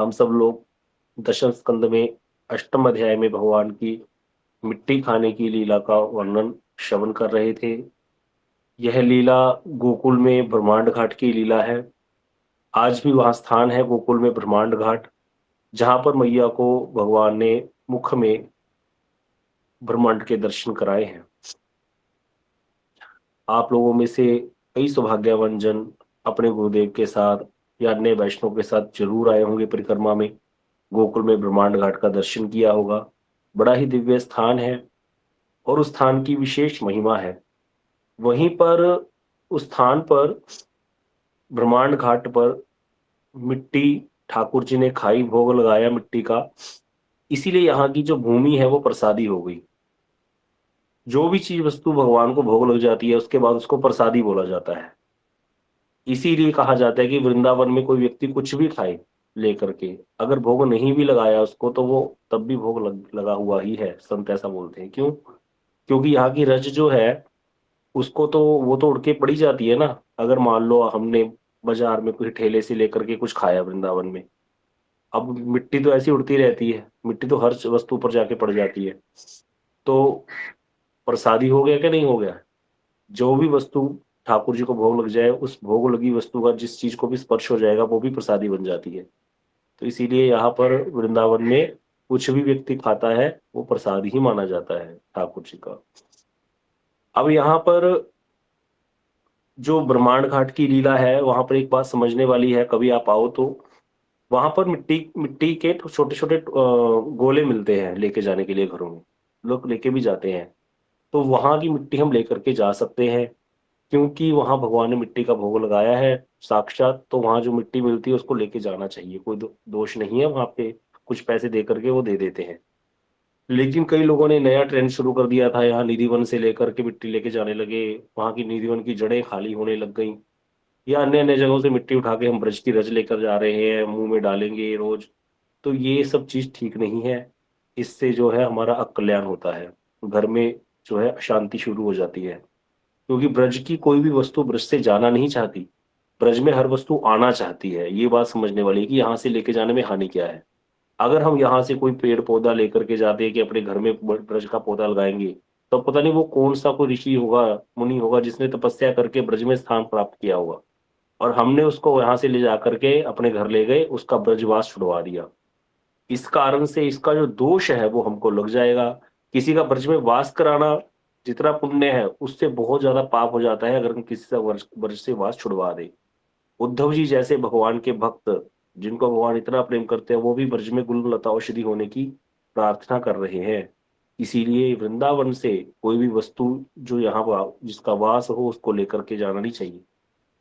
हम सब लोग दशम स्कंद में अष्टम अध्याय में भगवान की मिट्टी खाने की लीला का वर्णन श्रवण कर रहे थे। यह लीला गोकुल में ब्रह्मांड घाट की लीला है। आज भी वहां स्थान है गोकुल में ब्रह्मांड घाट, जहां पर मैया को भगवान ने मुख में ब्रह्मांड के दर्शन कराए हैं। आप लोगों में से कई सौभाग्यवान जन अपने गुरुदेव के साथ या अन्य वैष्णव के साथ जरूर आए होंगे परिक्रमा में। गोकुल में ब्रह्मांड घाट का दर्शन किया होगा। बड़ा ही दिव्य स्थान है और उस स्थान की विशेष महिमा है। वहीं पर उस स्थान पर ब्रह्मांड घाट पर मिट्टी ठाकुर जी ने खाई, भोग लगाया मिट्टी का। इसीलिए यहाँ की जो भूमि है वो प्रसादी हो गई। जो भी चीज वस्तु भगवान को भोग लग जाती है उसके बाद उसको प्रसादी बोला जाता है। इसीलिए कहा जाता है कि वृंदावन में कोई व्यक्ति कुछ भी खाए लेकर के, अगर भोग नहीं भी लगाया उसको तो वो तब भी भोग लगा हुआ ही है। संत ऐसा बोलते हैं। क्यों? क्योंकि यहाँ की रज जो है उसको तो वो तो उड़ के पड़ी जाती है ना। अगर मान लो हमने बाजार में कुछ ठेले से लेकर के कुछ खाया वृंदावन में, अब मिट्टी तो ऐसी उड़ती रहती है, मिट्टी तो हर वस्तु पर जाके पड़ जाती है। तो प्रसादी हो गया क्या? नहीं हो गया? जो भी वस्तु ठाकुर जी को भोग लग जाए, उस भोग लगी वस्तु का जिस चीज को भी स्पर्श हो जाएगा वो भी प्रसादी बन जाती है। तो इसीलिए यहाँ पर वृंदावन में कुछ भी व्यक्ति खाता है वो प्रसाद ही माना जाता है ठाकुर जी का। अब यहाँ पर जो ब्रह्मांड घाट की लीला है वहां पर एक बात समझने वाली है, कभी आप आओ तो वहां पर मिट्टी मिट्टी के छोटे छोटे गोले मिलते हैं लेके जाने के लिए। घरों में लोग लेके भी जाते हैं। तो वहां की मिट्टी हम लेकर के जा सकते हैं, क्योंकि वहां भगवान ने मिट्टी का भोग लगाया है साक्षात। तो वहां जो मिट्टी मिलती है उसको लेके जाना चाहिए, कोई दोष नहीं है वहां पे। कुछ पैसे दे करके वो दे देते हैं। लेकिन कई लोगों ने नया ट्रेंड शुरू कर दिया था, यहाँ निधि वन से लेकर के मिट्टी लेके जाने लगे। वहां की निधि वन की जड़ें खाली होने लग गई, या अन्य अन्य जगहों से मिट्टी उठा के हम ब्रज की रज लेकर जा रहे हैं, मुंह में डालेंगे रोज। तो ये सब चीज ठीक नहीं है। इससे जो है हमारा अकल्याण होता है, घर में जो है अशांति शुरू हो जाती है। क्योंकि ब्रज की कोई भी वस्तु ब्रज से जाना नहीं चाहती, ब्रज में हर वस्तु आना चाहती है। ये बात समझने वाली है कि यहाँ से लेके जाने में हानि क्या है। अगर हम यहाँ से कोई पेड़ पौधा लेकर के जाते हैं कि अपने घर में ब्रज का पौधा लगाएंगे, तो पता नहीं वो कौन सा कोई ऋषि होगा, मुनि होगा, जिसने तपस्या करके ब्रज में स्थान प्राप्त किया होगा, और हमने उसको यहाँ से ले जा करके अपने घर ले गए, उसका ब्रजवास छुड़वा दिया। इस कारण से इसका जो दोष है वो हमको लग जाएगा। किसी का ब्रज में वास कराना जितना पुण्य है उससे बहुत ज्यादा पाप हो जाता है अगर हम किसी का ब्रज से वास छुड़वा दे। उद्धव जी जैसे भगवान के भक्त, जिनको भगवान इतना प्रेम करते हैं, वो भी ब्रज में गुललता औषधि होने की प्रार्थना कर रहे हैं। इसीलिए वृंदावन से कोई भी वस्तु जो यहाँ जिसका वास हो उसको लेकर के जाना नहीं चाहिए।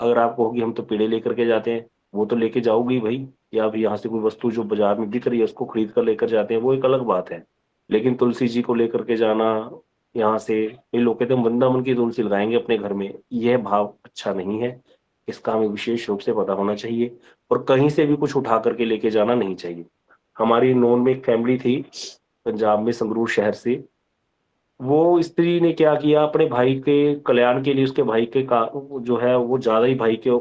अगर आप कहोगे हम तो पेड़े लेकर के जाते हैं, वो तो लेके जाओगे ही भाई। या अभी यहाँ से कोई वस्तु जो बाजार में बिक रही है उसको खरीद कर लेकर जाते हैं, वो एक अलग बात है। लेकिन तुलसी जी को लेकर के जाना यहाँ से, ये लोग कहते हैं वृंदावन की तुलसी लगाएंगे अपने घर में, यह भाव अच्छा नहीं है। इसका हमें विशेष रूप से पता होना चाहिए। और कहीं से भी कुछ उठा करके लेके जाना नहीं चाहिए। हमारी नोन में एक फैमिली थी पंजाब में, संगरूर शहर से। वो स्त्री ने क्या किया, अपने भाई के कल्याण के लिए उसके भाई के का जो है वो ज्यादा ही भाई के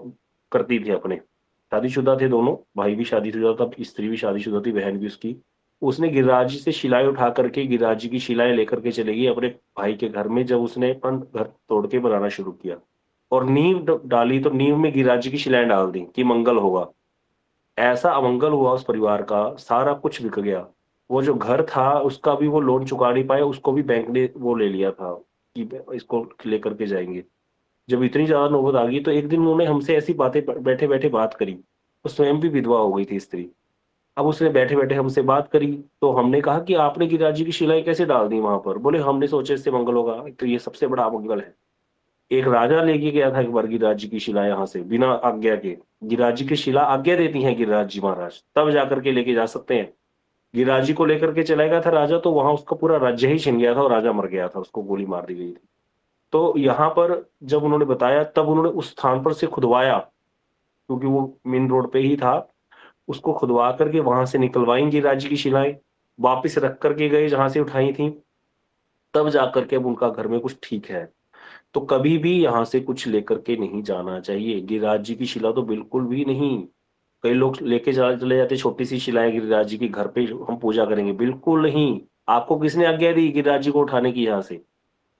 करती थी अपने। शादीशुदा थे दोनों, भाई भी शादीशुदा था, स्त्री भी शादीशुदा थी, बहन भी उसकी। उसने गिरिराज जी से शिलाएं उठा करके, गिरिराज जी की शिलाएं लेकर के चले गई अपने भाई के घर में। जब उसने अपन घर तोड़ के बनाना शुरू किया और नींव डाली, तो नींव में गिरिराज जी की शिलाएं डाल दी कि मंगल होगा। ऐसा अमंगल हुआ उस परिवार का, सारा कुछ बिक गया। वो जो घर था उसका भी वो लोन चुका नहीं पाए, उसको भी बैंक ने वो ले लिया था कि इसको लेकर के जाएंगे। जब इतनी ज्यादा नौबत आ गई तो एक दिन उन्होंने हमसे ऐसी बातें बैठे बैठे बात करी। वो स्वयं भी विधवा हो गई थी स्त्री। अब उसने बैठे बैठे हमसे बात करी, तो हमने कहा कि आपने गिरिराज जी की शिलाएं कैसे डाल दी वहां पर? बोले हमने सोचे इससे मंगल होगा, तो ये सबसे बड़ा अमंगल है। एक राजा लेके गया था एक बार गिरिराज जी की शिला यहाँ से बिना आज्ञा के। गिरिराज जी की शिला आज्ञा देती हैं गिरिराज जी महाराज, तब जाकर के लेके जा सकते हैं। गिरिराज जी को लेकर के चला गया था राजा, तो वहां उसका पूरा राज्य ही छिन गया था और राजा मर गया था, उसको गोली मार दी गई थी। तो यहाँ पर जब उन्होंने बताया तब उन्होंने उस स्थान पर से खुदवाया, क्योंकि वो मेन रोड पे ही था। उसको खुदवा करके वहां से निकलवाई गिरिराज जी की शिलाएं, वापिस रख करके गए जहां से उठाई थी। तब जाकर के अब उनका घर में कुछ ठीक है। तो कभी भी यहाँ से कुछ लेकर के नहीं जाना चाहिए, गिरिराज जी की शिला तो बिल्कुल भी नहीं। कई लोग लेके चले जाते छोटी सी शिलाएं गिरिराज जी की, घर पे हम पूजा करेंगे। बिल्कुल नहीं। आपको किसने आज्ञा दी गिरिराज जी को उठाने की यहाँ से?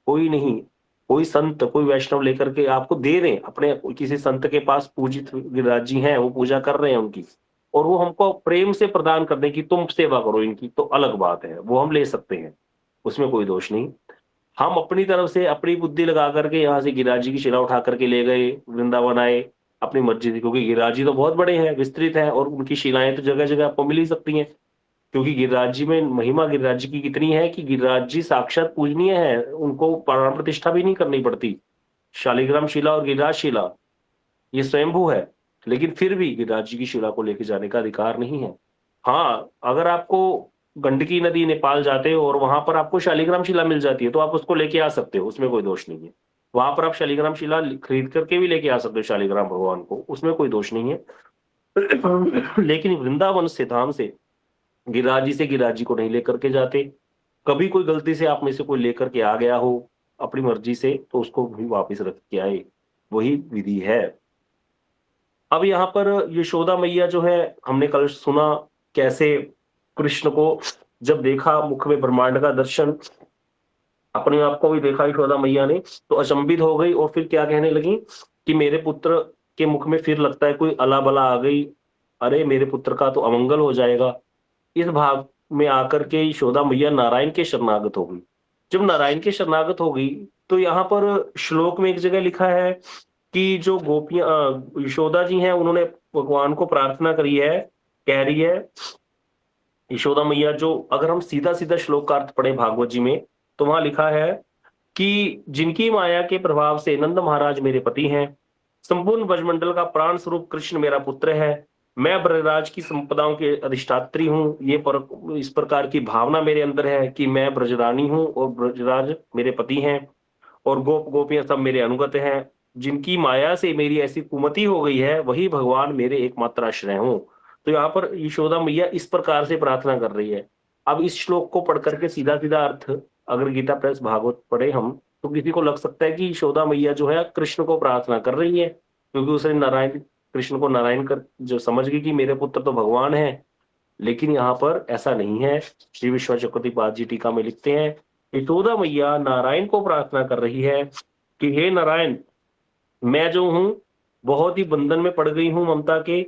कोई नहीं। कोई संत, कोई वैष्णव लेकर के आपको दे रहे हैं, अपने किसी संत के पास पूजित गिरिराज जी हैं, वो पूजा कर रहे हैं उनकी, और वो हमको प्रेम से प्रदान कर दें कि तुम सेवा करो इनकी, तो अलग बात है, वो हम ले सकते हैं, उसमें कोई दोष नहीं। हम अपनी तरफ से अपनी बुद्धि लगा करके यहाँ से गिरिराज जी की शिला उठा करके ले गए, वृंदावन आए अपनी मर्जी से, क्योंकि गिरिराज जी तो बहुत बड़े हैं, विस्तृत हैं, और उनकी शिलाएं तो जगह जगह आपको मिल ही सकती हैं। क्योंकि गिरिराज जी में महिमा गिरिराज जी की कितनी है कि गिरिराज जी साक्षात पूजनीय है, उनको प्राण प्रतिष्ठा भी नहीं करनी पड़ती। शालिग्राम शिला और गिरिराज शिला ये स्वयंभू है, लेकिन फिर भी गिरिराज जी की शिला को लेके जाने का अधिकार नहीं है। हाँ, अगर आपको गंडकी नदी नेपाल जाते हो और वहां पर आपको शालिग्राम शिला मिल जाती है, तो आप उसको लेके आ सकते हो, उसमें कोई दोष नहीं है। वहां पर आप शालिग्राम शिला खरीद करके भी लेके आ सकते हो शालिग्राम भगवान को, उसमें कोई दोष नहीं है। लेकिन वृंदावन से धाम से गिरिराज जी से गिरिराज जी को नहीं लेकर के जाते। कभी कोई गलती से आप में से कोई लेकर के आ गया हो अपनी मर्जी से, तो उसको भी वापस रख के आए, वही विधि है। अब यहाँ पर यशोदा मैया जो है, हमने कल सुना कैसे कृष्ण को जब देखा मुख में ब्रह्मांड का दर्शन, अपने आप को भी देखा यशोदा मैया ने, तो अचंभित हो गई और फिर क्या कहने लगी कि मेरे पुत्र के मुख में फिर लगता है कोई अला बला आ गई, अरे मेरे पुत्र का तो अमंगल हो जाएगा। इस भाव में आकर के यशोदा मैया नारायण के शरणागत हो गई। जब नारायण के शरणागत हो गई, तो यहाँ पर श्लोक में एक जगह लिखा है कि जो गोपियां यशोदा जी हैं, उन्होंने भगवान को प्रार्थना करी है, कह रही है यशोदा मैया, जो अगर हम सीधा सीधा श्लोक का अर्थ पढ़े भागवत जी में, तो वहां लिखा है कि जिनकी माया के प्रभाव से नंद महाराज मेरे पति हैं, संपूर्ण ब्रजमंडल का प्राण स्वरूप कृष्ण मेरा पुत्र है, मैं ब्रजराज की संपदाओं के अधिष्ठात्री हूँ, इस प्रकार की भावना मेरे अंदर है कि मैं ब्रजरानी हूँ और ब्रजराज मेरे पति हैं, और गोप गोपियां सब मेरे अनुगत हैं। जिनकी माया से मेरी ऐसी कुमति हो गई है, वही भगवान मेरे एकमात्र आश्रय हो। तो यहाँ पर यशोदा मैया इस प्रकार से प्रार्थना कर रही है। अब इस श्लोक को पढ़ करके सीधा सीधा अर्थ अगर गीता प्रेस भागवत पढ़े हम, तो किसी को लग सकता है कि यशोदा मैया जो है कृष्ण को प्रार्थना कर रही है, क्योंकि उसने नारायण, कृष्ण को नारायण कर जो समझ गई कि मेरे पुत्र तो भगवान है। लेकिन यहाँ पर ऐसा नहीं है। श्री विश्व चक्रवर्ती जी टीका में लिखते हैं, यशोदा मैया नारायण को प्रार्थना कर रही है कि हे नारायण, मैं जो हूँ बहुत ही बंधन में पड़ गई हूँ ममता के,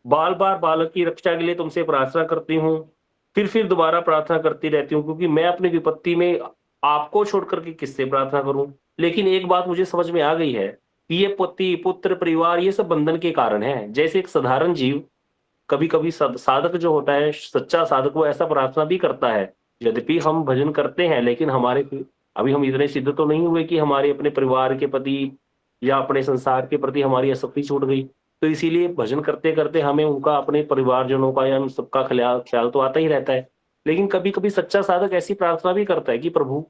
बाल बार बालक की रक्षा के लिए तुमसे प्रार्थना करती हूँ, फिर दोबारा प्रार्थना करती रहती हूँ, क्योंकि मैं अपनी विपत्ति में आपको छोड़ करके किससे प्रार्थना करूं। लेकिन एक बात मुझे समझ में आ गई है कि ये पति पुत्र परिवार ये सब बंधन के कारण है। जैसे एक साधारण जीव, कभी कभी साधक जो होता है, सच्चा साधक, वो ऐसा प्रार्थना भी करता है, यद्यपि हम भजन करते हैं, लेकिन हमारे अभी हम इतने सिद्ध तो नहीं हुए कि हमारे अपने परिवार के प्रति या अपने संसार के प्रति हमारी आसक्ति छूट गई। तो इसीलिए भजन करते करते हमें उनका, अपने परिवारजनों का या उन सबका ख्याल ख्याल तो आता ही रहता है। लेकिन कभी कभी सच्चा साधक ऐसी प्रार्थना भी करता है कि प्रभु,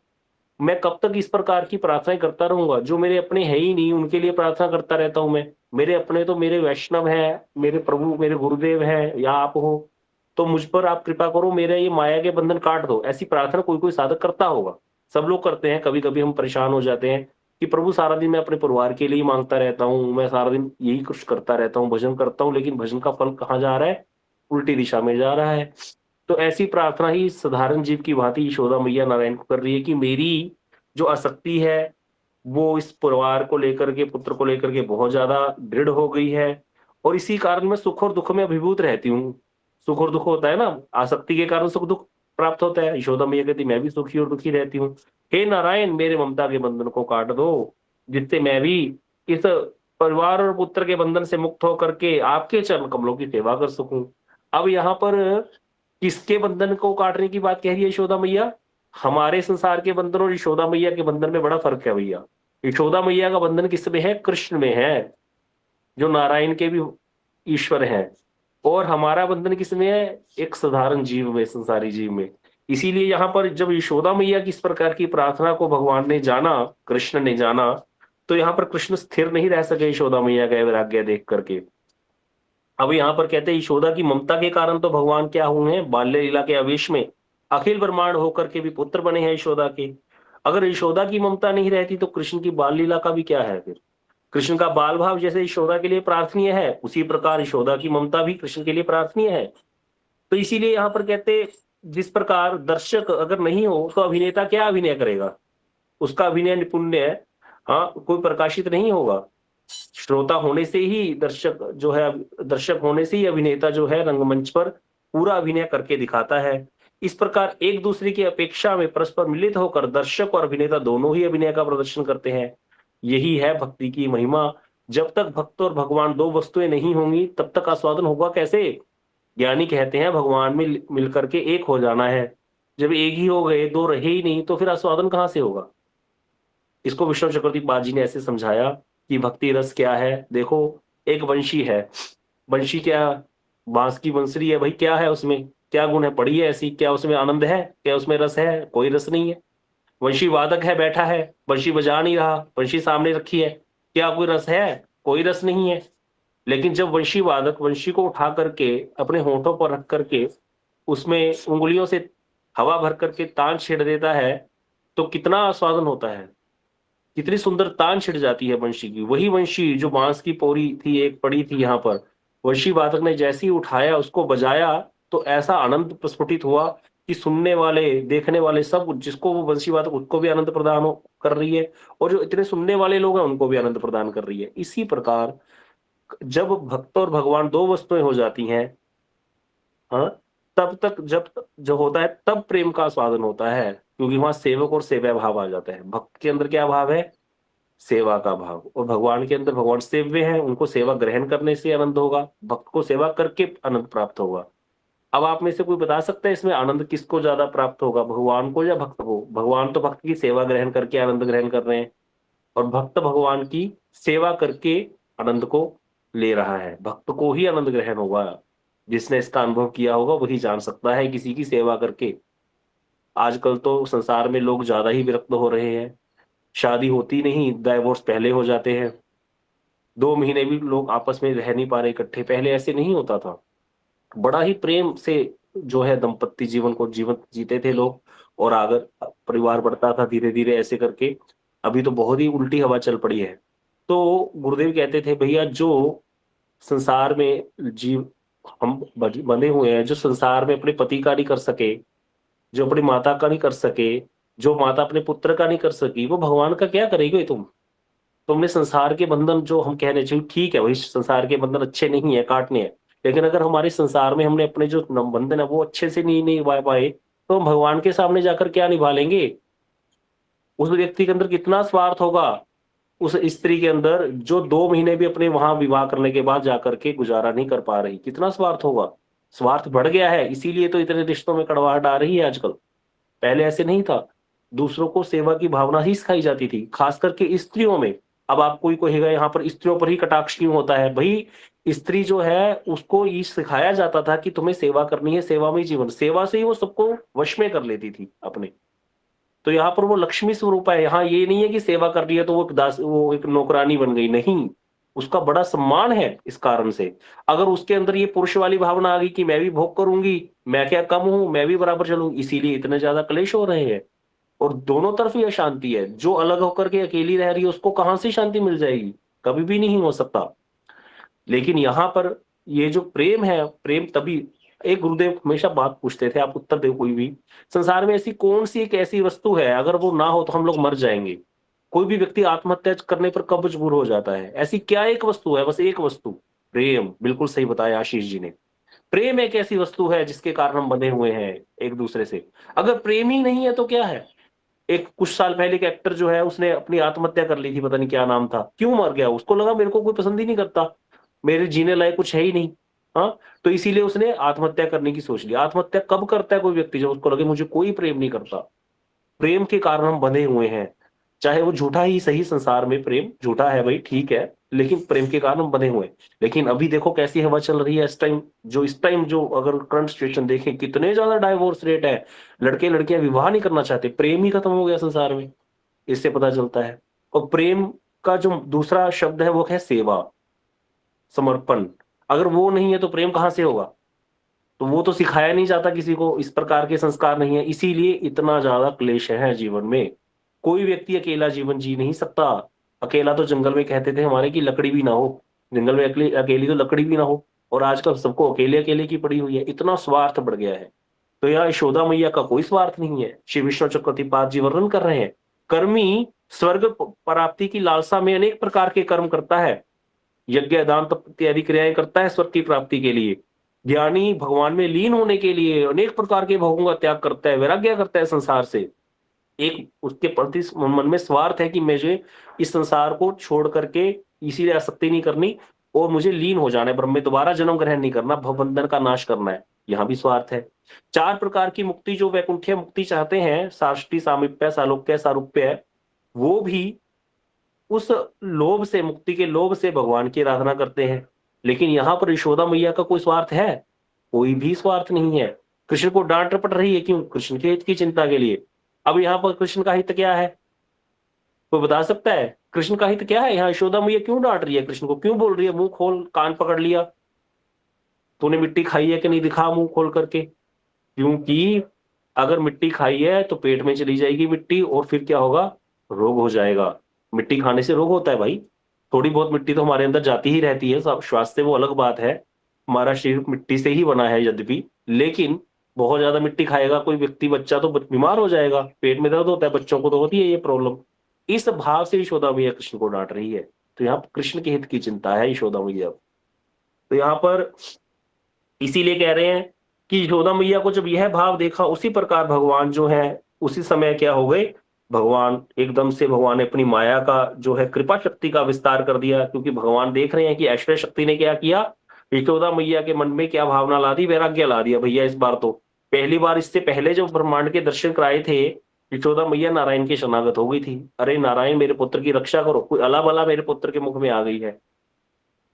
मैं कब तक इस प्रकार की प्रार्थनाएं करता रहूंगा, जो मेरे अपने है ही नहीं उनके लिए प्रार्थना करता रहता हूं मैं। मेरे अपने तो मेरे वैष्णव है, मेरे प्रभु, मेरे गुरुदेव है, या आप हो, तो मुझ पर आप कृपा करो, मेरे ये माया के बंधन काट दो। ऐसी प्रार्थना कोई कोई साधक करता होगा, सब लोग करते हैं। कभी कभी हम परेशान हो जाते हैं कि प्रभु सारा दिन मैं अपने परिवार के लिए मांगता रहता हूँ, मैं सारा दिन यही कुछ करता रहता हूँ, भजन करता हूँ, लेकिन भजन का फल कहाँ जा रहा है? उल्टी दिशा में जा रहा है। तो ऐसी प्रार्थना ही साधारण जीव की भांति यशोदा मैया नारायण को कर रही है कि मेरी जो आसक्ति है वो इस परिवार को लेकर के, पुत्र को लेकर के बहुत ज्यादा दृढ़ हो गई है, और इसी कारण मैं सुख और दुख में अभिभूत रहती हूँ। सुख और दुख होता है ना, आसक्ति के कारण सुख दुख प्राप्त होता है। यशोदा मैया कहती मैं भी सुखी और दुखी रहती हूँ, हे नारायण मेरे ममता के बंधन को काट दो, जिससे मैं भी इस परिवार और पुत्र के बंधन से मुक्त होकर के आपके चरण कमलों की सेवा कर सकूं। अब यहाँ पर किसके बंधन को काटने की बात कह रही है यशोदा मैया? हमारे संसार के बंधन और यशोदा मैया के बंधन में बड़ा फर्क है भैया। यशोदा मैया का बंधन किस में है? कृष्ण में है, जो नारायण के भी ईश्वर हैं। और हमारा बंधन किस में है? एक साधारण जीव में, संसारी जीव में। इसीलिए यहाँ पर जब यशोदा मैया की इस प्रकार की प्रार्थना को भगवान ने जाना, कृष्ण ने जाना, तो यहाँ पर कृष्ण स्थिर नहीं रह सके यशोदा मैया का वैराग्य देख करके। अब यहाँ पर कहते हैं यशोदा की ममता के कारण तो भगवान क्या हुए हैं? बाल्य लीला के आवेश में अखिल ब्रह्मांड होकर के भी पुत्र बने हैं यशोदा के। अगर यशोदा की ममता नहीं रहती तो कृष्ण की बाल लीला का भी क्या है फिर? कृष्ण का बाल भाव जैसे यशोदा के लिए प्रार्थनीय है, उसी प्रकार यशोदा की ममता भी कृष्ण के लिए प्रार्थनीय है। तो इसीलिए यहाँ पर कहते, जिस प्रकार दर्शक अगर नहीं हो तो अभिनेता क्या अभिनय करेगा? उसका अभिनय निपुण्य हाँ कोई प्रकाशित नहीं होगा। श्रोता होने से ही दर्शक जो है, दर्शक होने से ही अभिनेता जो है रंगमंच पर पूरा अभिनय करके दिखाता है। इस प्रकार एक दूसरे की अपेक्षा में परस्पर मिलित होकर दर्शक और अभिनेता दोनों ही अभिनय का प्रदर्शन करते हैं। यही है भक्ति की महिमा। जब तक भक्त और भगवान दो वस्तुएं नहीं होंगी तब तक आस्वादन होगा कैसे? ज्ञानी कहते हैं भगवान में मिलकर के एक हो जाना है। जब एक ही हो गए, दो रहे ही नहीं, तो फिर आस्वादन कहां से होगा? इसको विष्णु चक्रवर्ती बाजी ने ऐसे समझाया कि भक्ति रस क्या है। देखो, एक वंशी है, वंशी क्या, बांस की बंसरी है भाई, क्या है उसमें, क्या गुण है, पड़ी है ऐसी, क्या उसमें आनंद है, क्या उसमें रस है? कोई रस नहीं है। वंशी वादक है, बैठा है, वंशी बजा नहीं रहा, वंशी सामने रखी है, क्या कोई रस है? कोई रस नहीं है। लेकिन जब वंशी वादक वंशी को उठा करके अपने होठों पर रख करके उसमें उंगलियों से हवा भर करके तान छेड़ देता है, तो कितना आस्वादन होता है, कितनी सुंदर तान छिड़ जाती है वंशी की। वही वंशी जो बांस की पोरी थी, एक पड़ी थी यहाँ पर, वंशी वादक ने जैसे ही उठाया, उसको बजाया, तो ऐसा आनंद प्रस्फुटित हुआ कि सुनने वाले, देखने वाले सब, जिसको वो वंशी वादक, उसको भी आनंद प्रदान कर रही है, और जो इतने सुनने वाले लोग हैं उनको भी आनंद प्रदान कर रही है। इसी प्रकार जब भक्त और भगवान दो वस्तुएं हो जाती हैं, हाँ, तब तक जब जो होता है तब प्रेम का स्वादन होता है, क्योंकि वहां सेवक और सेव्य भाव आ जाता है। भक्त के अंदर क्या भाव है? सेवा का भाव। और भगवान के अंदर भगवान सेव्य हैं, उनको सेवा ग्रहण करने से आनंद होगा, भक्त को सेवा करके आनंद प्राप्त होगा। अब आप में से कोई बता सकता है इसमें आनंद किसको ज्यादा प्राप्त होगा, भगवान को या भक्त को? भगवान तो भक्त की सेवा ग्रहण करके आनंद ग्रहण कर रहे हैं, और भक्त भगवान की सेवा करके आनंद को ले रहा है। भक्त को ही आनंद ग्रहण होगा। जिसने इसका अनुभव किया होगा वही जान सकता है किसी की सेवा करके। आजकल तो संसार में लोग ज्यादा ही विरक्त हो रहे हैं, शादी होती नहीं, डाइवोर्स पहले हो जाते हैं, 2 महीने भी लोग आपस में रह नहीं पा रहे इकट्ठे। पहले ऐसे नहीं होता था, बड़ा ही प्रेम से जो है दंपत्ति जीवन को जीवन जीते थे लोग, और आगे परिवार बढ़ता था धीरे धीरे ऐसे करके। अभी तो बहुत ही उल्टी हवा चल पड़ी है। तो गुरुदेव कहते थे भैया, जो संसार में जीव हम बंधे हुए हैं, जो संसार में अपने पति का नहीं कर सके, जो अपनी माता का नहीं कर सके, जो माता अपने पुत्र का नहीं कर सकी, वो भगवान का क्या करेगी तुमने संसार के बंधन, जो हम कहने चाहिए ठीक है भाई, संसार के बंधन अच्छे नहीं है, काटने हैं, लेकिन अगर हमारे संसार में हमने अपने जो बंधन है वो अच्छे से नहीं निभा पाए, तो हम भगवान के सामने जाकर क्या निभा लेंगे? उस व्यक्ति के अंदर कितना स्वार्थ होगा, उस स्त्री के अंदर जो 2 महीने भी अपने वहां विवाह करने के बाद जाकर के गुजारा नहीं कर पा रही, कितना स्वार्थ होगा। स्वार्थ बढ़ गया है, इसीलिए तो इतने रिश्तों में कड़वाहट आ रही है आजकल। पहले ऐसे नहीं था, दूसरों को सेवा की भावना ही सिखाई जाती थी, खास करके स्त्रियों में। अब आप कोई कहेगा यहाँ पर स्त्रियों पर ही कटाक्ष क्यों होता है? भाई, स्त्री जो है उसको ये सिखाया जाता था कि तुम्हें सेवा करनी है, सेवा में ही जीवन, सेवा से ही वो सबको वश में कर लेती थी अपने। तो यहाँ पर वो लक्ष्मी स्वरूप है। यहाँ ये नहीं है कि सेवा कर रही है तो वो दास, वो एक नौकरानी बन गई, नहीं। उसका बड़ा सम्मान है इस कारण से। अगर उसके अंदर ये पुरुष वाली भावना आ गई कि मैं भी भोग करूंगी, मैं क्या कम हूं, मैं भी बराबर चलूंगी, इसीलिए इतने ज्यादा क्लेश हो रहे हैं। और दोनों तरफ ही अशांति है। जो अलग होकर के अकेली रह रही है उसको कहां से शांति मिल जाएगी? कभी भी नहीं हो सकता। लेकिन यहाँ पर ये जो प्रेम है, प्रेम तभी, एक गुरुदेव हमेशा बात पूछते थे, आप उत्तर दो कोई भी, संसार में ऐसी कौन सी एक ऐसी वस्तु है अगर वो ना हो तो हम लोग मर जाएंगे? कोई भी व्यक्ति आत्महत्या करने पर कब मजबूर हो जाता है? ऐसी क्या एक वस्तु है? बस एक वस्तु, प्रेम। बिल्कुल सही बताया आशीष जी ने। प्रेम एक ऐसी वस्तु है जिसके कारण हम बंधे हुए हैं एक दूसरे से। अगर प्रेम ही नहीं है तो क्या है? एक कुछ साल पहले एक एक्टर जो है उसने अपनी आत्महत्या कर ली थी, पता नहीं क्या नाम था, क्यों मर गया? उसको लगा मेरे को कोई पसंद ही नहीं करता, मेरे जीने लायक कुछ है ही नहीं। हाँ, तो इसीलिए उसने आत्महत्या करने की सोच ली। आत्महत्या कब करता है कोई व्यक्ति? जब उसको लगे मुझे कोई प्रेम नहीं करता। प्रेम के कारण हम बंधे हुए हैं, चाहे वो झूठा ही सही, संसार में प्रेम झूठा है भाई, ठीक है, लेकिन प्रेम के कारण हम बंधे हुए हैं। लेकिन अभी देखो कैसी हवा चल रही है इस टाइम जो अगर करंट सिचुएशन देखें, कितने ज्यादा डाइवोर्स रेट है। लड़के लड़कियां विवाह नहीं करना चाहते, प्रेम ही खत्म हो गया संसार में, इससे पता चलता है। और प्रेम का जो दूसरा शब्द है वो है सेवा, समर्पण। अगर वो नहीं है तो प्रेम कहां से होगा? तो वो तो सिखाया नहीं जाता किसी को, इस प्रकार के संस्कार नहीं है, इसीलिए इतना ज्यादा क्लेश है जीवन में। कोई व्यक्ति अकेला जीवन जी नहीं सकता। अकेला तो जंगल में कहते थे हमारे कि लकड़ी भी ना हो, जंगल में अकेली अकेली तो लकड़ी भी ना हो, और आजकल सबको अकेले-अकेले की पड़ी हुई है, इतना स्वार्थ बढ़ गया है। तो यहाँ यशोदा मैया का कोई स्वार्थ नहीं है। श्री विष्णु चक्रवर्तीपाद जी वर्णन कर रहे हैं, कर्मी स्वर्ग प्राप्ति की लालसा में अनेक प्रकार के कर्म करता है, यज्ञ, दान, तप इत्यादि क्रियाएँ करता है स्वर्ग की प्राप्ति के लिए। ज्ञानी भगवान में लीन होने के लिए अनेक प्रकार के भोगों का त्याग करता है, वैराग्य करता है संसार से। एक उसके प्रति मन में स्वार्थ है कि मुझे इस संसार को छोड़ करके इसीलिए आसक्ति नहीं करनी और मुझे लीन हो जाना है, ब्रह्म में दोबारा जन्म ग्रहण नहीं करना, भवबंधन का नाश करना है। यहाँ भी स्वार्थ है। 4 प्रकार की मुक्ति जो वैकुंठीय मुक्ति चाहते हैं, साष्टी, सामीप्य, सालोक्य, सारूप्य, वो भी उस लोभ से, मुक्ति के लोभ से भगवान की आराधना करते हैं। लेकिन यहाँ पर यशोदा मैया का कोई स्वार्थ है? कोई भी स्वार्थ नहीं है। कृष्ण को डांट रपट रही है, क्यों? कृष्ण के हित की चिंता के लिए। अब यहाँ पर कृष्ण का हित क्या है? कोई बता सकता है? कृष्ण का हित क्या है? यहाँ यशोदा मैया क्यों डांट रही है कृष्ण को? क्यों बोल रही है मुंह खोल, कान पकड़ लिया, तूने मिट्टी खाई है कि नहीं, दिखा मुंह खोल करके? क्योंकि अगर मिट्टी खाई है तो पेट में चली जाएगी मिट्टी और फिर क्या होगा? रोग हो जाएगा। मिट्टी खाने से रोग होता है भाई। थोड़ी बहुत मिट्टी तो हमारे अंदर जाती ही रहती है, श्वास से वो अलग बात है। हमारा शरीर मिट्टी से ही बना है यद्यपि, लेकिन बहुत ज्यादा मिट्टी खाएगा कोई व्यक्ति, बच्चा तो बीमार हो जाएगा, पेट में दर्द होता है, बच्चों को तो होती है ये प्रॉब्लम। इस भाव से यशोदा मैया कृष्ण को डांट रही है। तो यहाँ कृष्ण के हित की चिंता है यशोदा मैया। तो यहाँ पर इसीलिए कह रहे हैं कि यशोदा मैया को जब यह भाव देखा, उसी प्रकार भगवान जो है उसी समय क्या हो गए, भगवान एकदम से भगवान ने अपनी माया का जो है कृपा शक्ति का विस्तार कर दिया, क्योंकि भगवान देख रहे हैं कि ऐश्वर्य शक्ति ने क्या किया, यशोदा मैया के मन में क्या भावना ला दी, वैराग्य ला दिया भैया इस बार तो। पहली बार, इससे पहले जब ब्रह्मांड के दर्शन कराए थे, यशोदा मैया नारायण के शरणागत हो गई थी। अरे नारायण मेरे पुत्र की रक्षा करो, कोई अला बला मेरे पुत्र के मुख में आ गई है।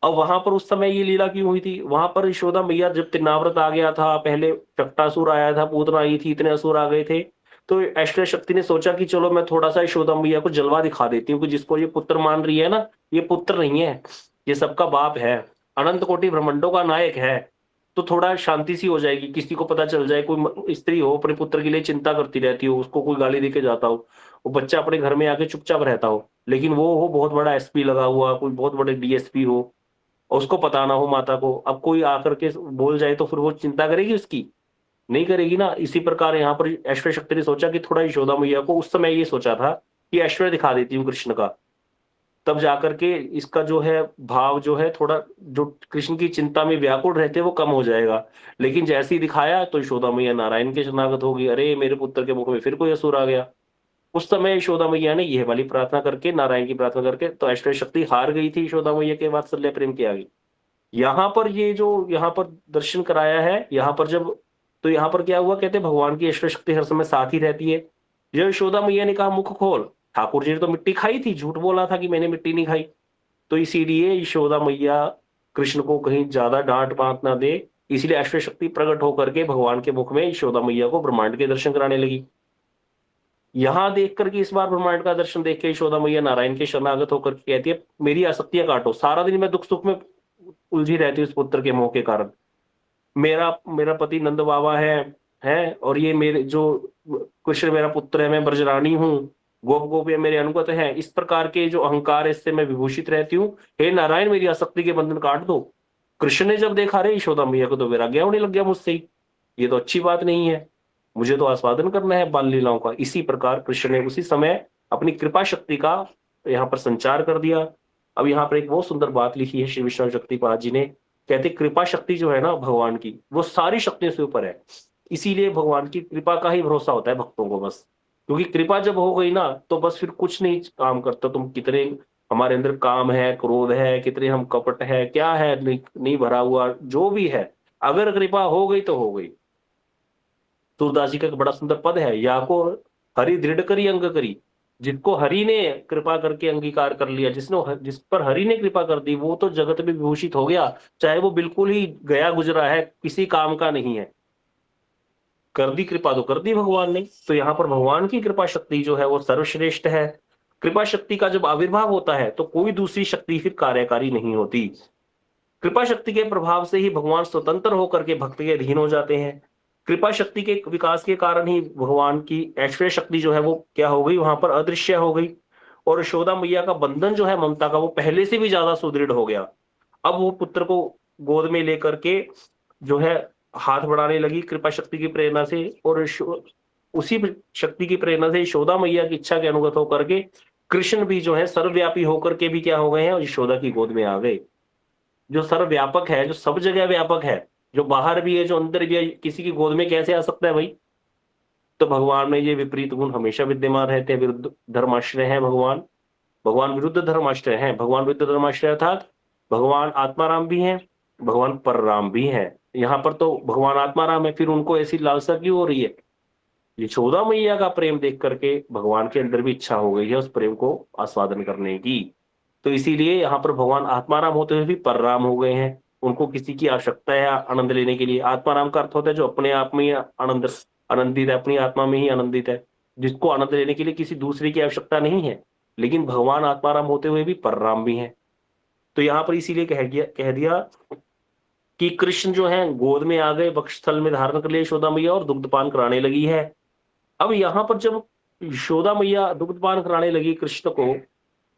अब वहां पर उस समय ये लीला क्यों हुई थी? वहां पर यशोदा मैया जब तिन्नाव्रत आ गया था, पहले चकटासुर आया था, पूतना आई थी, इतने असुर आ गए थे, तो ऐश्वर्य शक्ति ने सोचा कि चलो मैं थोड़ा सा यशोदा मैया को जलवा दिखा देती हूँ कि जिसको ये पुत्र मान रही है ना, ये पुत्र नहीं है, ये सबका बाप है, अनंत कोटि ब्रह्मांडों का नायक है। तो थोड़ा शांति सी हो जाएगी, किसी को पता चल जाए, कोई स्त्री हो अपने पुत्र के लिए चिंता करती रहती हो, उसको कोई गाली देके जाता हो, वो बच्चा अपने घर में आके चुपचाप रहता हो, लेकिन वो हो बहुत बड़ा एसपी लगा हुआ, कोई बहुत बड़े डीएसपी हो, और उसको पता ना हो माता को, अब कोई आकर के बोल जाए तो फिर वो चिंता करेगी उसकी? नहीं करेगी ना। इसी प्रकार यहाँ पर ऐश्वर्य शक्ति ने सोचा कि थोड़ा यशोदा मैया को, उस समय ये सोचा था कि ऐश्वर्य दिखा देती हूँ कृष्ण का, तब जाकर के इसका जो है भाव जो है थोड़ा, जो कृष्ण की चिंता में व्याकुल रहते वो कम हो जाएगा। लेकिन जैसे ही दिखाया तो यशोदा मैया नारायण के शरणागत होगी, अरे मेरे पुत्र के मुख में फिर कोई असुर आ गया। उस समय यशोदा मैया ने यह वाली प्रार्थना करके, नारायण की प्रार्थना करके, तो ऐश्वर्य शक्ति हार गई थी यशोदा मैया के वात्सल्य प्रेम के आगे। यहाँ पर ये जो यहाँ पर दर्शन कराया है, यहाँ पर जब, तो यहाँ पर क्या हुआ, कहते हैं भगवान की ऐश्वर्य शक्ति हर समय साथ ही रहती है। जब यशोदा मैया ने कहा मुख खोल, ठाकुर जी ने तो मिट्टी खाई थी, झूठ बोला था कि मैंने मिट्टी नहीं खाई, तो इसीलिए यशोदा मैया कृष्ण को कहीं ज्यादा डांट बात ना दे, इसलिए ऐश्वर्य शक्ति प्रकट होकर के भगवान के मुख में यशोदा मैया को ब्रह्मांड के दर्शन कराने लगी। यहाँ देख करके, इस बार ब्रह्मांड का दर्शन देख के यशोदा मैया नारायण के शरणागत होकर के कहती है, मेरी आसक्तियां काटो, सारा दिन मैं दुख सुख में उलझी रहती हूँ इस पुत्र के मोह के कारण। मेरा मेरा पति नंद बाबा है, और ये मेरे जो कृष्ण मेरा पुत्र है, मैं ब्रजरानी हूँ, गोप गोपियां मेरे अनुगत है, इस प्रकार के जो अहंकार है इससे मैं विभूषित रहती हूँ, हे नारायण मेरी आसक्ति के बंधन काट दो। कृष्ण ने जब देखा, रे यशोदा मैया को तो वैराग्य होने लग गया मुझसे ही, ये तो अच्छी बात नहीं है, मुझे तो आस्वादन करना है बाल लीलाओं का। इसी प्रकार कृष्ण ने उसी समय अपनी कृपा शक्ति का यहाँ पर संचार कर दिया। अब यहाँ पर एक बहुत सुंदर बात लिखी है श्री विष्णु शक्तिपाद जी ने, कहते कृपा शक्ति जो है ना भगवान की, वो सारी शक्तियों से ऊपर है। इसीलिए भगवान की कृपा का ही भरोसा होता है भक्तों को बस, क्योंकि कृपा जब हो गई ना तो बस फिर कुछ नहीं काम करता। तुम कितने हमारे अंदर काम है, क्रोध है, कितने हम कपट है, क्या है नहीं भरा हुआ, जो भी है, अगर कृपा हो गई तो हो गई। सूरदास जी का एक बड़ा सुंदर पद है, या को हरि दृढ़ करी अंग करी, जिसको हरि ने कृपा करके अंगीकार कर लिया, जिस पर हरि ने कृपा कर दी, वो तो जगत में विभूषित हो गया, चाहे वो बिल्कुल ही गया गुजरा है, किसी काम का नहीं है। कर दी कृपा तो कर दी भगवान ने। तो यहाँ पर भगवान की कृपा शक्ति जो है वो सर्वश्रेष्ठ है। कृपा शक्ति का जब आविर्भाव होता है तो कोई दूसरी शक्ति फिर कार्यकारी नहीं होती। कृपा शक्ति के प्रभाव से ही भगवान स्वतंत्र होकर के भक्त के अधीन हो जाते हैं। कृपा शक्ति के विकास के कारण ही भगवान की ऐश्वर्य शक्ति जो है वो क्या हो गई, वहां पर अदृश्य हो गई। और यशोदा मैया का बंधन जो है ममता का, वो पहले से भी ज्यादा सुदृढ़ हो गया। अब वो पुत्र को गोद में लेकर के जो है हाथ बढ़ाने लगी कृपा शक्ति की प्रेरणा से, और उसी शक्ति की प्रेरणा से यशोदा मैया की इच्छा के अनुगत होकर के कृष्ण भी जो है सर्वव्यापी होकर के भी क्या हो गए हैं, और यशोदा की गोद में आ गए। जो सर्वव्यापक है, जो सब जगह व्यापक है, जो बाहर भी है, जो अंदर भी है, किसी की गोद में कैसे आ सकता है भाई? तो भगवान में ये विपरीत गुण हमेशा विद्यमान रहते हैं। विरुद्ध धर्माश्रय है भगवान, भगवान विरुद्ध धर्माश्रय है। भगवान विरुद्ध धर्माश्रय अर्थात भगवान आत्माराम भी हैं, भगवान परराम भी हैं। यहाँ पर तो भगवान आत्माराम है, फिर उनको ऐसी लालसा क्यों हो रही है? यशोदा मैया का प्रेम देख करके भगवान के अंदर भी इच्छा हो गई है उस प्रेम को आस्वादन करने की। तो इसीलिए यहाँ पर भगवान आत्माराम होते हुए भी परराम हो गए हैं। उनको किसी की आवश्यकता है आनंद लेने के लिए। आत्माराम का अर्थ होता है जो अपने आप में ही आनंदित है, अपनी आत्मा में ही आनंदित है, जिसको आनंद लेने के लिए किसी दूसरे की आवश्यकता नहीं है। लेकिन भगवान आत्माराम होते हुए भी परराम भी हैं। तो यहाँ पर इसीलिए कह दिया कि कृष्ण जो है गोद में आ गए, वक्षस्थल में धारण कर लिया यशोदा मैया, और दुग्धपान कराने लगी है। अब यहाँ पर जब यशोदा मैया दुग्धपान कराने लगी कृष्ण को,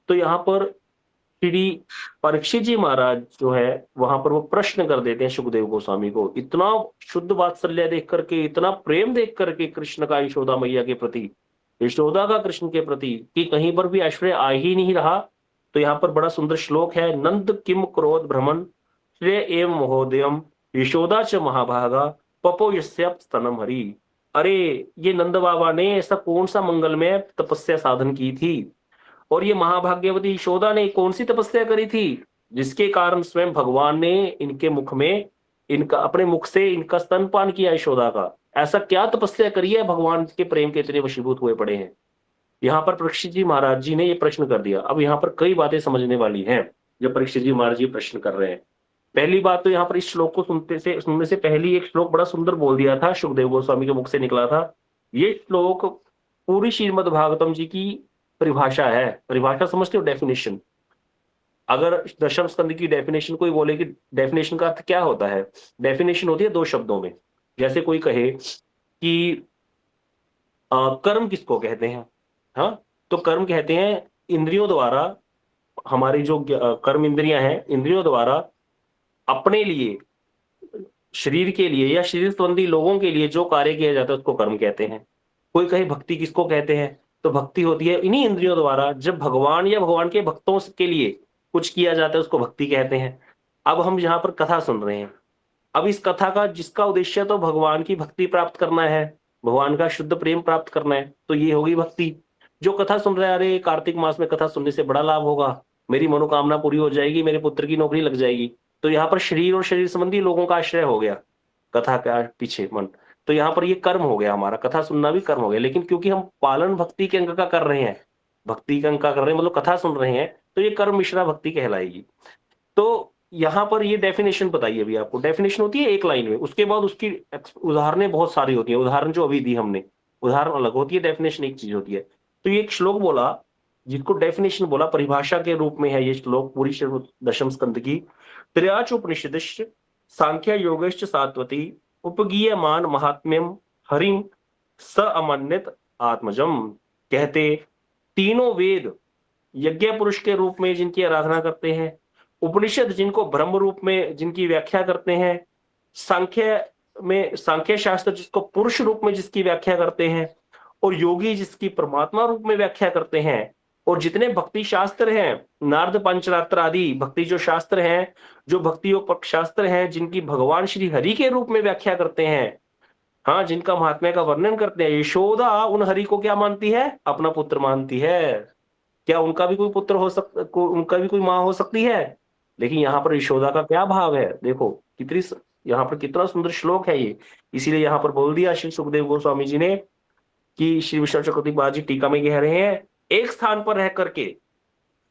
तो यहाँ पर श्री परीक्षित जी महाराज जो है वहां पर वो प्रश्न कर देते हैं सुखदेव गोस्वामी को। इतना शुद्ध वात्सल्य देख करके, इतना प्रेम देख करके कृष्ण का यशोदा मैया के प्रति, यशोदा का कृष्ण के प्रति, कि कहीं पर भी आश्रय आ ही नहीं रहा। तो यहाँ पर बड़ा सुंदर श्लोक है, नंद किम क्रोध भ्रमण श्रेय एवं महोदयम यशोदा च महाभागा पपो यस्याप स्तनम हरि। अरे ये नंद बाबा ने ऐसा कौन सा मंगलमय तपस्या साधन की थी, और ये महाभाग्यवती यशोदा ने कौन सी तपस्या करी थी, जिसके कारण स्वयं भगवान ने इनके मुख में, इनका अपने मुख से इनका स्तनपान किया यशोदा का। ऐसा क्या तपस्या करी है, भगवान के प्रेम के इतने वशीभूत हुए पड़े हैं? यहाँ पर परीक्षित जी महाराज जी ने ये प्रश्न कर दिया। अब यहाँ पर कई बातें समझने वाली हैं जो परीक्षित जी महाराज जी प्रश्न कर रहे हैं। पहली बात तो यहाँ पर इस श्लोक को सुनने से पहले एक श्लोक बड़ा सुंदर बोल दिया था, सुखदेव गोस्वामी के मुख से निकला था। ये श्लोक पूरी श्रीमद् भागवतम जी की परिभाषा है। परिभाषा समझते हो? डेफिनेशन। अगर दशम स्कंद की डेफिनेशन कोई बोले कि डेफिनेशन का अर्थ क्या होता है, डेफिनेशन होती है दो शब्दों में। जैसे कोई कहे कि कर्म किसको कहते हैं? हाँ, तो कर्म कहते हैं इंद्रियों द्वारा, हमारी जो कर्म इंद्रियां हैं, इंद्रियों द्वारा अपने लिए, शरीर के लिए या शरीर संबंधी लोगों के लिए जो कार्य किया जाता है उसको कर्म कहते हैं। कोई कहे भक्ति किसको कहते हैं, तो भक्ति होती है इन्हीं इंद्रियों द्वारा जब भगवान या भगवान के भक्तों के लिए कुछ किया जाता है, उसको भक्ति कहते हैं। अब हम यहाँ पर कथा सुन रहे हैं, अब इस कथा का जिसका उद्देश्य तो भगवान की भक्ति प्राप्त करना है, भगवान का शुद्ध प्रेम प्राप्त करना है, तो ये होगी भक्ति। जो कथा सुन रहे हैं, अरे कार्तिक मास में कथा सुनने से बड़ा लाभ होगा, मेरी मनोकामना पूरी हो जाएगी, मेरे पुत्र की नौकरी लग जाएगी, तो यहाँ पर शरीर और शरीर संबंधी लोगों का आश्रय हो गया कथा का पीछे मन। तो यहाँ पर ये कर्म हो गया, हमारा कथा सुनना भी कर्म हो गया। लेकिन क्योंकि हम पालन भक्ति के अंग का कर रहे हैं, भक्ति का अंग का कर रहे हैं, मतलब कथा सुन रहे हैं, तो ये कर्म मिश्रा भक्ति कहलाएगी। तो यहाँ पर ये डेफिनेशन बताइए अभी आपको। डेफिनेशन होती है एक लाइन में, उसके बाद उसकी उदाहरणें बहुत सारी होती है। उदाहरण जो अभी दी हमने, उदाहरण अलग होती है, डेफिनेशन एक चीज होती है। तो ये एक श्लोक बोला जिसको डेफिनेशन बोला, परिभाषा के रूप में है ये श्लोक पूरी दशम स्कंद की। त्रयाच उपनिषदिश्च सांख्य योगश्च सात्वती उपगीयमान महात्म्यम हरिम स अमन्यत आत्मजम। कहते तीनों वेद यज्ञ पुरुष के रूप में जिनकी आराधना करते हैं, उपनिषद जिनको ब्रह्म रूप में जिनकी व्याख्या करते हैं, सांख्य शास्त्र जिसको पुरुष रूप में जिसकी व्याख्या करते हैं, और योगी जिसकी परमात्मा रूप में व्याख्या करते हैं, और जितने भक्ति शास्त्र हैं, नारद पंचरात्र आदि भक्ति जो शास्त्र हैं, जो भक्ति योग शास्त्र हैं, जिनकी भगवान श्री हरि के रूप में व्याख्या करते हैं, हाँ, जिनका महात्म्य का वर्णन करते हैं। यशोदा उन हरि को क्या मानती है? अपना पुत्र मानती है। क्या उनका भी कोई पुत्र हो सकता, उनका भी कोई माँ हो सकती है? लेकिन यहाँ पर यशोदा का क्या भाव है, देखो कितनी यहाँ पर कितना सुंदर श्लोक है ये। इसीलिए यहाँ पर बोल दिया श्री सुखदेव गोस्वामी जी ने कि श्री विष्णु चक्रवर्ती महाराज जी टीका में कह रहे हैं, एक स्थान पर रह करके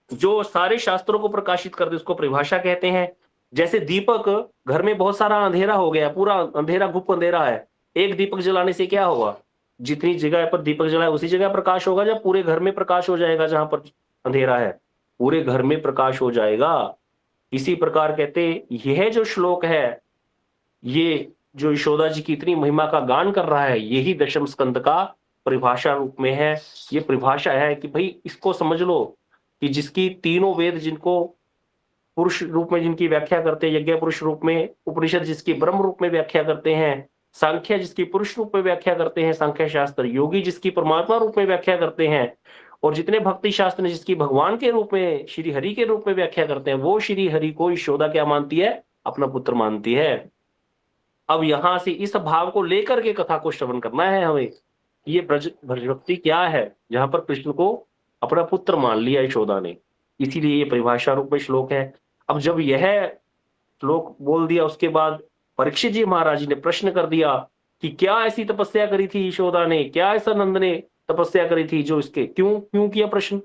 जो सारे शास्त्रों को प्रकाशित कर दे उसको परिभाषा कहते हैं। जैसे दीपक, घर में बहुत सारा अंधेरा हो गया, पूरा अंधेरा गुप्त अंधेरा है, एक दीपक जलाने से क्या होगा? जितनी जगह पर दीपक जलाए उसी जगह प्रकाश होगा, जब पूरे घर में प्रकाश हो जाएगा, जहां पर अंधेरा है पूरे घर में प्रकाश हो जाएगा। इसी प्रकार कहते यह जो श्लोक है, ये जो यशोदा जी की इतनी महिमा का गान कर रहा है, यही दशम स्कंद का परिभाषा रूप में है। ये परिभाषा है कि भाई इसको समझ लो कि जिसकी तीनों वेद जिनको पुरुष रूप में जिनकी व्याख्या करते हैं, यज्ञ पुरुष रूप में, उपनिषद जिसकी ब्रह्म रूप में व्याख्या करते हैं, सांख्य जिसकी पुरुष रूप में व्याख्या करते हैं सांख्य शास्त्र, योगी जिसकी परमात्मा रूप में व्याख्या करते हैं, और जितने भक्ति शास्त्र जिसकी भगवान के रूप में, श्री हरि के रूप में व्याख्या करते हैं, वो श्री हरि को यशोदा क्या मानती है? अपना पुत्र मानती है। अब यहां से इस भाव को लेकर के कथा को श्रवण करना है हमें। ये ब्रजभक्ति क्या है, जहां पर कृष्ण को अपना पुत्र मान लिया यशोदा ने, इसीलिए ये परिभाषा रूप में श्लोक है। अब जब यह श्लोक बोल दिया, उसके बाद परीक्षित जी महाराज जी ने प्रश्न कर दिया कि क्या ऐसी तपस्या करी थी यशोदा ने, क्या ऐसा नंद ने तपस्या करी थी जो इसके, क्यों क्यों किया प्रश्न।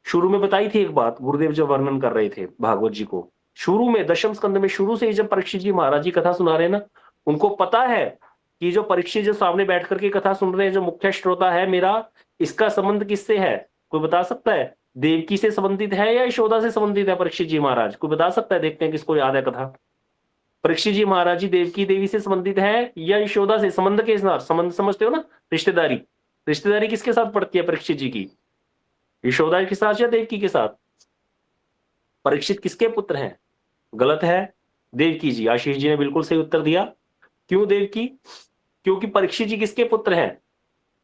शुरू में बताई थी एक बात, गुरुदेव जब वर्णन कर रहे थे भागवत जी को, शुरू में दशम स्कंद में शुरू से ही जब परीक्षित जी महाराज जी कथा सुना रहे हैं ना, उनको पता है कि जो परीक्षित जो सामने बैठ करके कथा सुन रहे हैं, जो मुख्य श्रोता है मेरा, इसका संबंध किससे है? कोई बता सकता है? देवकी से संबंधित है या यशोदा से संबंधित है? परीक्षित जी महाराज कोई बता सकता है? देखते हैं किसको याद है कथा। परीक्षित जी महाराज जी देवकी देवी से संबंधित है या यशोदा से? संबंध के साथ, संबंध समझते हो ना, रिश्तेदारी। रिश्तेदारी किसके साथ पड़ती है परीक्षित जी की? यशोदा के साथ या देवकी के साथ? परीक्षित किसके पुत्र हैं? गलत है, देवकी जी। आशीष जी ने बिल्कुल सही उत्तर दिया। क्यों देवकी? क्योंकि परीक्षित जी किसके पुत्र हैं?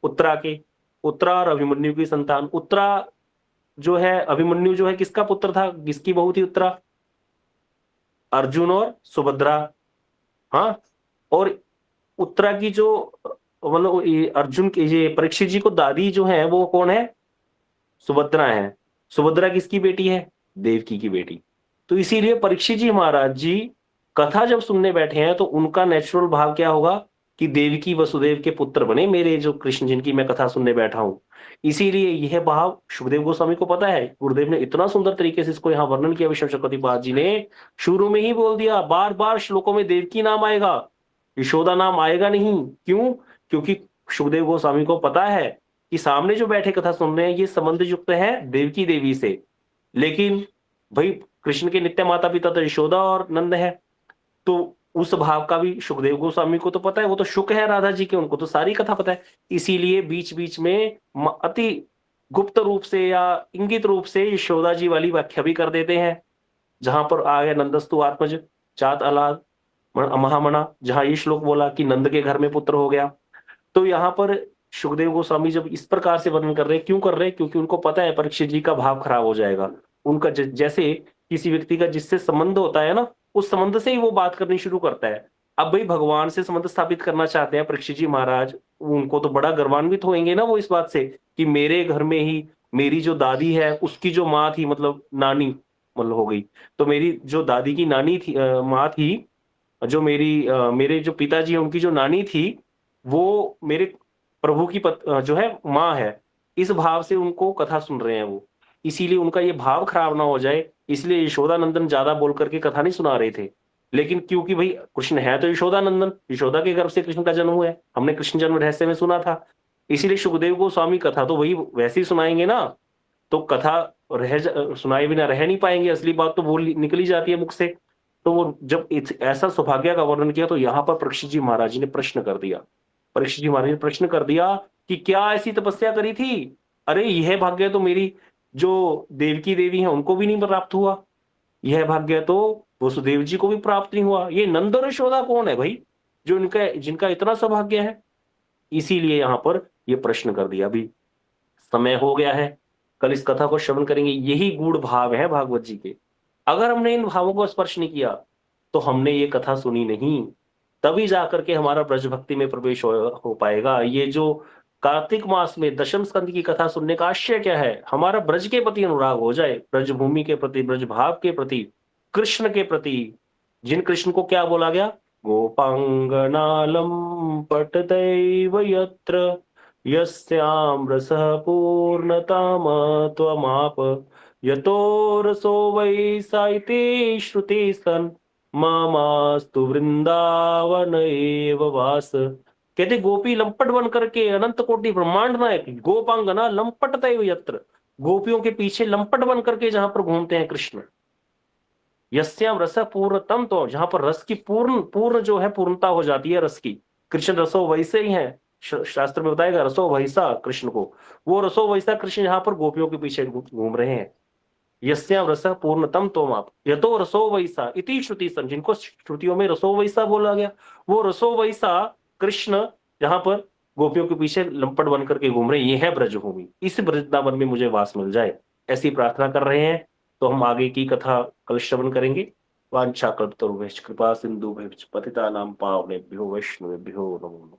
उत्तरा के। उत्तरा और अभिमन्यु की संतान। उत्तरा जो है, अभिमन्यु जो है किसका पुत्र था, किसकी बहू थी उत्तरा? अर्जुन और सुभद्रा। हाँ, और उत्तरा की जो मतलब अर्जुन के, ये परीक्षित जी को दादी जो है वो कौन है? सुभद्रा है। सुभद्रा किसकी बेटी है? देवकी की बेटी। तो इसीलिए परीक्षित जी महाराज जी कथा जब सुनने बैठे हैं तो उनका नेचुरल भाव क्या होगा कि देवकी वसुदेव के पुत्र बने मेरे जो कृष्ण, जिनकी मैं कथा सुनने बैठा हूं। इसीलिए यह भाव सुखदेव गोस्वामी को पता है। गुरुदेव ने इतना सुंदर तरीके से इसको यहाँ वर्णन किया, विश्व चक्रवर्ती जी ने शुरू में ही बोल दिया, बार बार श्लोकों में देवकी नाम आएगा, यशोदा नाम आएगा नहीं। क्यों? क्योंकि सुखदेव गोस्वामी को पता है कि सामने जो बैठे कथा सुन रहे हैं ये संबंध युक्त है देवकी देवी से। लेकिन भाई कृष्ण के नित्य माता पिता तो यशोदा और नंद है, तो उस भाव का भी सुखदेव गोस्वामी को तो पता है, वो तो शुक है राधा जी के, उनको तो सारी कथा पता है। इसीलिए बीच बीच में अति गुप्त रूप से या इंगित रूप से यशोदा जी वाली व्याख्या भी कर देते हैं। जहां पर आ गया नंदस्तु आत्मज चात अलाद महामना, जहां ये श्लोक बोला कि नंद के घर में पुत्र हो गया, तो यहाँ पर सुखदेव गोस्वामी जब इस प्रकार से वर्णन कर रहे हैं, क्यों कर रहे हैं? क्योंकि उनको पता है परीक्षित जी का भाव खराब हो जाएगा। उनका जैसे किसी व्यक्ति का जिससे संबंध होता है ना, उस संबंध से ही वो बात करनी शुरू करता है। अब भाई भगवान से संबंध स्थापित करना चाहते हैं परीक्षित जी महाराज, उनको तो बड़ा गर्वान्वित होंगे ना वो इस बात से कि मेरे घर में ही मेरी जो दादी है उसकी जो माँ थी, मतलब नानी मतलब हो गई, तो मेरी जो दादी की नानी थी, माँ थी, जो मेरे जो पिताजी है उनकी जो नानी थी, वो मेरे प्रभु की जो है माँ है। इस भाव से उनको कथा सुन रहे हैं वो, इसीलिए उनका ये भाव खराब ना हो जाए, इसलिए यशोदा नंदन ज्यादा बोल करके कथा नहीं सुना रहे थे। लेकिन क्योंकि भाई कृष्ण है तो यशोदा नंदन, यशोदा के गर्भ से कृष्ण का जन्म हुआ है, हमने कृष्ण जन्म रहस्य में सुना था। इसीलिए सुखदेव गोस्वामी कथा तो वही वैसे ही सुनाएंगे ना, तो कथा सुनाए बिना रह नहीं पाएंगे, असली बात तो बोल निकली जाती है मुख से। तो वो जब ऐसा सौभाग्य का वर्णन किया तो यहाँ पर परीक्षित जी महाराज जी ने प्रश्न कर दिया। परीक्षित जी महाराज ने प्रश्न कर दिया कि क्या ऐसी तपस्या करी थी? अरे यह भाग्य तो मेरी जो देवकी देवी है उनको भी नहीं प्राप्त हुआ, यह भाग्य तो वसुदेव जी को भी प्राप्त नहीं हुआ। ये नंद और यशोदा कौन है भाई जो इनका जिनका इतना सौभाग्य है? इसीलिए यहाँ पर ये प्रश्न कर दिया। अभी समय हो गया है, कल इस कथा को श्रवण करेंगे। यही गूढ़ भाव है भागवत जी के। अगर हमने इन भावों को स्पर्श नहीं किया तो हमने ये कथा सुनी नहीं, तभी जाकर के हमारा ब्रज भक्ति में प्रवेश हो पाएगा। ये जो कार्तिक मास में दशम स्कंद की कथा सुनने का आशय क्या है? हमारा ब्रज के प्रति अनुराग हो जाए, ब्रज भूमि के प्रति, ब्रज भाव के प्रति, कृष्ण के प्रति। जिन कृष्ण को क्या बोला गया? गोपांगनालम पटदैव यत्र यस्याम रसः पूर्णताम त्वमाप यतो रसो वै साइते श्रुति सन मामास्तु वृंदावन एव वास। कहते गोपी लंपट बन करके अनंत कोटि ब्रह्मांड नायक गोपांगना लंपटतैव यत्र, गोपियों के पीछे लंपट बन करके जहां पर घूमते हैं कृष्ण। यस्याम रस पूर्णतम, तो जहां पर रस की पूर्ण जो है पूर्णता हो जाती है रस की, कृष्ण रसो वैसे ही है। शास्त्र में बताएगा रसो वैसा कृष्ण को, वो रसो वैसा कृष्ण यहाँ पर गोपियों के पीछे घूम रहे हैं। यस्याम रसः पूर्णतम तोमाप यतो रसो वैसा इति श्रुति सन, जिनको श्रुतियों में रसो वैसा बोला गया, वो रसो वैसा कृष्ण जहां पर गोपियों के पीछे लंपट बन करके घूम रहे हैं, ये है ब्रजभूमि, इस वृंदावन में मुझे वास मिल जाए, ऐसी प्रार्थना कर रहे हैं। तो हम आगे की कथा कल श्रवण करेंगे। वांछा कल्पतरुभ्यश्च कृपा सिंधुभ्यश्च पतितानां पावनेभ्यो वैष्णवेभ्यो नमो नमः।